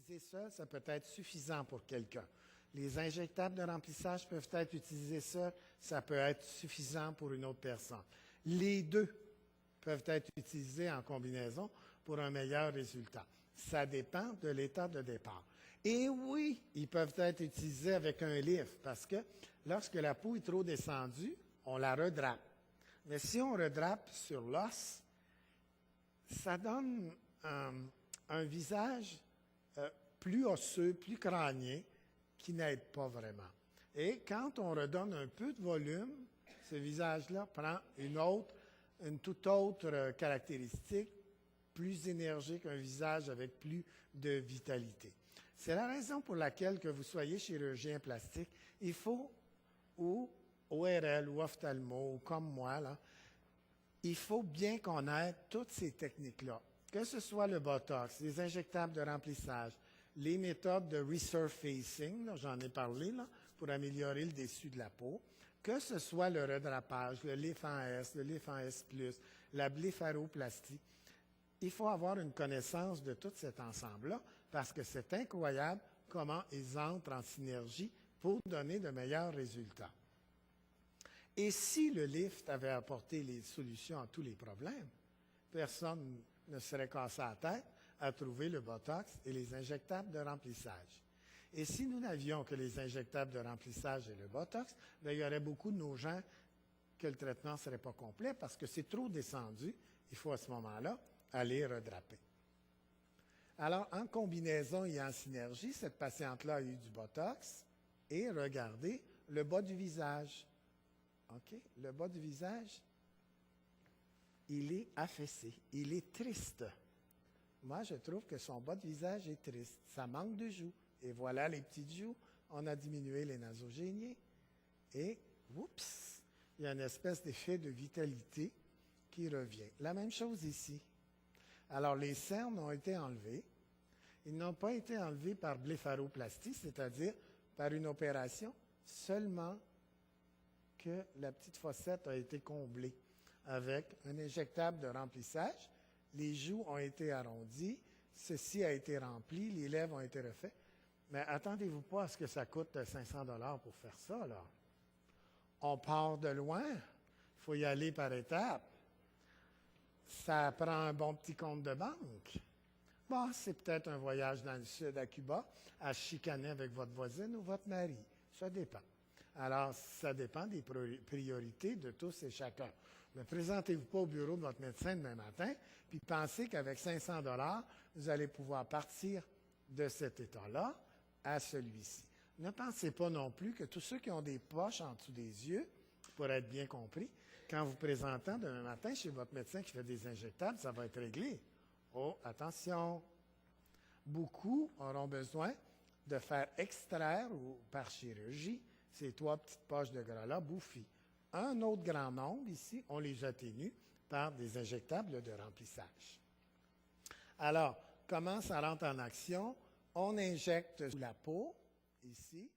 utilisés seuls, ça peut être suffisant pour quelqu'un. Les injectables de remplissage peuvent être utilisés seuls, ça peut être suffisant pour une autre personne. Les deux peuvent être utilisés en combinaison pour un meilleur résultat. Ça dépend de l'état de départ. Et oui, ils peuvent être utilisés avec un lift parce que lorsque la peau est trop descendue, on la redrape. Mais si on redrape sur l'os, ça donne un visage plus osseux, plus crânien, qui n'aide pas vraiment. Et quand on redonne un peu de volume, ce visage-là prend une toute autre caractéristique, plus énergique, un visage avec plus de vitalité. C'est la raison pour laquelle que vous soyez chirurgien plastique, il faut, ou ORL ou ophtalmo, ou comme moi, là, il faut bien connaître toutes ces techniques-là, que ce soit le Botox, les injectables de remplissage, les méthodes de resurfacing, j'en ai parlé, là, pour améliorer le dessus de la peau, que ce soit le redrapage, le lift en S, le lift en S+, la blépharoplastie. Il faut avoir une connaissance de tout cet ensemble-là parce que c'est incroyable comment ils entrent en synergie pour donner de meilleurs résultats. Et si le lift avait apporté les solutions à tous les problèmes, personne ne serait cassé la tête à trouver le Botox et les injectables de remplissage. Et si nous n'avions que les injectables de remplissage et le Botox, bien, il y aurait beaucoup de nos gens que le traitement ne serait pas complet parce que c'est trop descendu. Il faut à ce moment-là aller redraper. Alors, en combinaison et en synergie, cette patiente-là a eu du Botox et regardez le bas du visage. OK? Le bas du visage, il est affaissé, il est triste. Moi, je trouve que son bas de visage est triste. Ça manque de joues. Et voilà les petites joues. On a diminué les nasogéniens. Et, oups, il y a une espèce d'effet de vitalité qui revient. La même chose ici. Alors, les cernes ont été enlevées. Ils n'ont pas été enlevés par blépharoplastie, c'est-à-dire par une opération, seulement que la petite fossette a été comblée avec un injectable de remplissage. Les joues ont été arrondies, ceci a été rempli, les lèvres ont été refaites. Mais attendez-vous pas à ce que ça coûte 500 $ pour faire ça, là. On part de loin, il faut y aller par étapes. Ça prend un bon petit compte de banque. Bon, c'est peut-être un voyage dans le sud à Cuba, à chicaner avec votre voisine ou votre mari. Ça dépend. Alors, ça dépend des priorités de tous et chacun. Ne présentez-vous pas au bureau de votre médecin demain matin, puis pensez qu'avec 500 $, vous allez pouvoir partir de cet état-là à celui-ci. Ne pensez pas non plus que tous ceux qui ont des poches en dessous des yeux, pour être bien compris, quand vous présentez demain matin chez votre médecin qui fait des injectables, ça va être réglé. Oh, attention! Beaucoup auront besoin de faire extraire ou par chirurgie ces 3 petites poches de gras-là bouffies. Un autre grand nombre, ici, on les atténue par des injectables de remplissage. Alors, comment ça rentre en action? On injecte sous la peau, ici,